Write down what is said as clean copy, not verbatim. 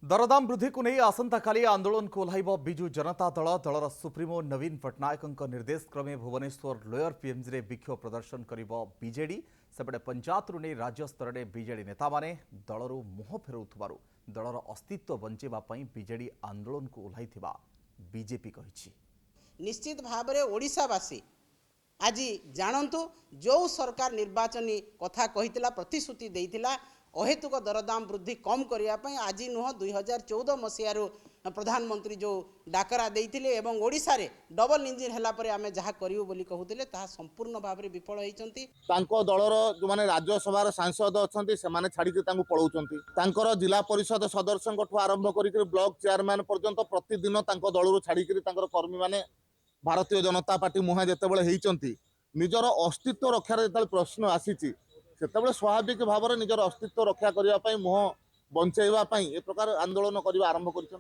दरदाम वृद्धि को नहीं आसंता काली आंदोलन को ओह्लाइब बिजु जनता दल दलर सुप्रीमो नवीन पट्टनायक निर्देश क्रमे भुवनेश्वर लोयर पीएमजी रे विक्षोभ प्रदर्शन करिब बीजेडी सेपटे पंचायत नहीं राज्य स्तर में बीजेडी नेता माने दलरू मुह फेराउथबारु दलर अस्तित्व बंचेबा पई बीजेडी आंदोलन को ओह्लाइथिबा बीजेपी कहिछि। निश्चित भाव में ओडिशावासी आज जानतु जो सरकार निर्वाचनी कथा कही प्रतिश्रुति देइथिला अहेतुक दरदाम वृद्धि कम करने आज नुह 2014 मसीहार प्रधानमंत्री जो डाकरा देइथिले एवं ओडिशा रे डबल इंजिन हैला परे आमे जहा करियो बोली कहउथिले ताहा संपूर्ण भाव में विफल होइचंती। तांको दलर जो माने राज्यसभा सांसद अछंती से माने छाड़ी के तांको पळौचंती तांकर जिला परिषद सदस्यंक ठु आरंभ करिक ब्लॉक चेयरमैन पर्यंत प्रतिदिन तांको दलरू छाड़ी के तांकर कर्मी माने भारतीय जनता पार्टी मुहा जेतेबेले हेइचंती निजर अस्तित्व रक्षार जेतेबेले प्रश्न आसीची सेतेबेले स्वाभाविक भाव में निजर अस्तित्व रक्षा करने मुह बंचेवा ए प्रकार आंदोलन करने आरंभ कर।